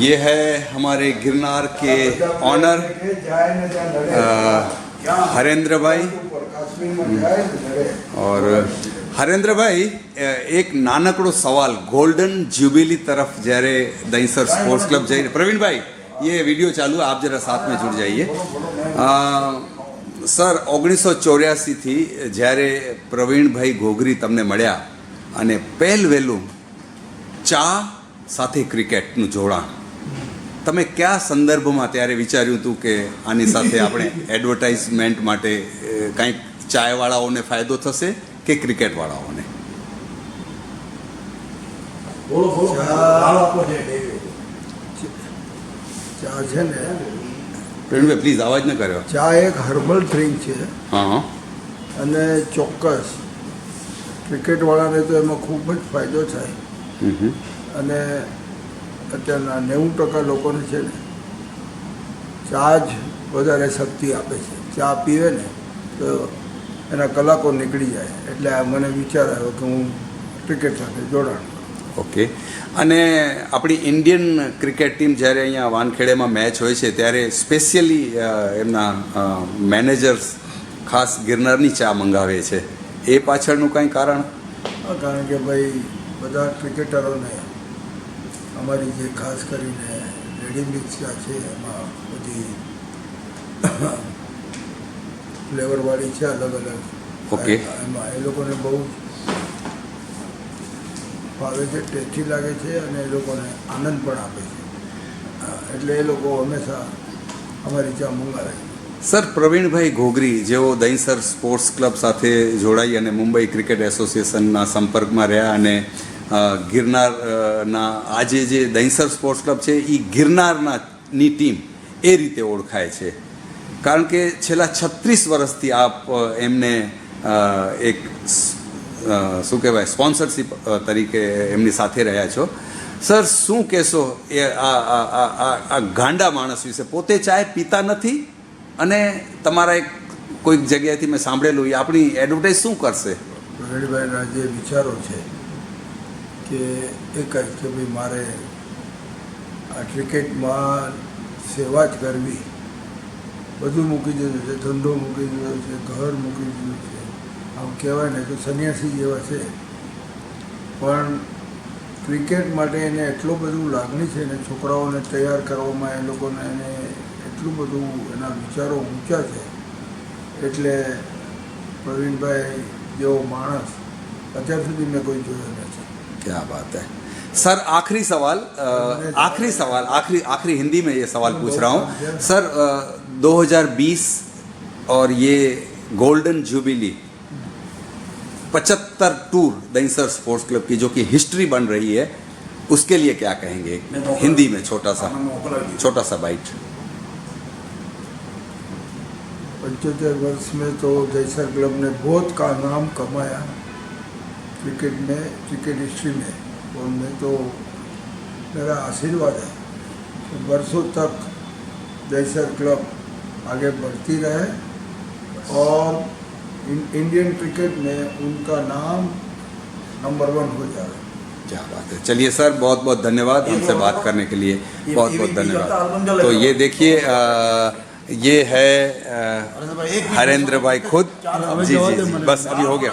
ये है हमारे गिरनार के ऑनर हरेंद्र भाई। और हरेंद्र भाई एक नानकड़ो सवाल गोल्डन जुबिली तरफ जयरे दहीसर स्पोर्ट्स क्लब जई प्रवीण भाई ये वीडियो चालू है, आप जरा साथ में जुड़ जाइए। सर 1984 थी જ્યારે પ્રવીણભાઈ ઘોઘરી તમને મળ્યા અને પહેલવેલું ચા સાથે ક્રિકેટનું જોડાણ તમે કયા સંદર્ભમાં ત્યારે વિચાર્યું હતું કે આની સાથે આપણે એડવર્ટાઇઝમેન્ટ માટે કંઈક ચાયવાળાઓને ફાયદો થશે કે ક્રિકેટવાળાઓને? ચા છે ને પ્રવીણભાઈ પ્લીઝ અવાજ ન કર્યો. ચા એક હર્બલ ડ્રિંક છે હા અને ચોક્કસ ક્રિકેટવાળાને તો એમાં ખૂબ જ ફાયદો થાય. અને અત્યારના 90% લોકોને છે ને ચા જ વધારે શક્તિ આપે છે. ચા પીવે ને તો એના કલાકો નીકળી જાય. એટલે આ મને વિચાર આવ્યો કે હું ક્રિકેટ સાથે જોડાણ. ઓકે. અને આપણી ઇન્ડિયન ક્રિકેટ ટીમ જ્યારે અહીંયા વાનખેડેમાં મેચ હોય છે ત્યારે સ્પેશિયલી એમના મેનેજર્સ ખાસ ગિરનારની ચા મંગાવે છે. એ પાછળનું કંઈ કારણ? કારણ કે ભાઈ બધા ક્રિકેટરોને અમારી જે ખાસ કરીને રેડી મિક્સ ચા છે એમાં બધી ફ્લેવરવાળી છે અલગ અલગ. ઓકે. એમાં એ લોકોને બહુ ભાવે છે, ટેસ્ટી લાગે છે અને એ લોકોને આનંદ પણ આપે છે. એટલે એ લોકો હંમેશા અમારી ચા મંગાવે છે. સર પ્રવીણભાઈ ઘોઘરી જેઓ દહીસર સ્પોર્ટ્સ ક્લબ સાથે જોડાઈ અને મુંબઈ ક્રિકેટ એસોસિએશનના સંપર્કમાં રહ્યા અને ગિરનારના આજે જે દહીસર સ્પોર્ટ્સ ક્લબ છે એ ગિરનારની ટીમ એ રીતે ઓળખાય છે. કારણ કે છેલ્લા 36 વર્ષથી આપ એમને એક શું કહેવાય સ્પોન્સરશિપ તરીકે એમની સાથે રહ્યા છો. સર શું કહેશો એ આ ગાંડા માણસ વિશે? પોતે ચાય પીતા નથી અને તમારા એક કોઈક જગ્યાએથી મેં સાંભળેલું એ આપણી એડવર્ટાઇઝ શું કરશે? પ્રવીણભાઈના જે વિચારો છે કે એક જ કે ભાઈ મારે આ ક્રિકેટમાં સેવા જ કરવી, બધું મૂકી દીધું છે, ધંધો મૂકી દીધો છે, ઘર મૂકી દીધું છે. આમ કહેવાય ને તો સંન્યાસી જેવા છે. પણ ક્રિકેટ માટે એને એટલું બધું લાગણી છે ને, છોકરાઓને તૈયાર કરવામાં એ લોકોને એને એટલું બધું એના વિચારો ઊંચા છે. એટલે પ્રવીણભાઈ જેવો માણસ અત્યાર સુધી મેં કોઈ જોયો નથી. क्या बात है सर. आखिरी सवाल आखिरी हिंदी में ये सवाल पूछ रहा हूँ सर. 2020 और ये golden jubilee 75 tour Dahisar sports club की जो कि हिस्ट्री बन रही है, उसके लिए क्या कहेंगे हिंदी में? छोटा सा बाइट. 75 वर्ष में तो दहीसर क्लब ने बहुत का नाम कमाया क्रिकेट में, क्रिकेट हिस्ट्री में. और मैं तो मेरा आशीर्वाद है कि वर्षों तक दहीसर क्लब आगे बढ़ती रहे और इंडियन क्रिकेट में उनका नाम नंबर 1 हो जाए. क्या बात है. चलिए सर, बहुत बहुत धन्यवाद हमसे बात करने के लिए. बहुत बहुत धन्यवाद. तो ये देखिए ये है हरेंद्र भाई खुद. जी बस अभी हो गया.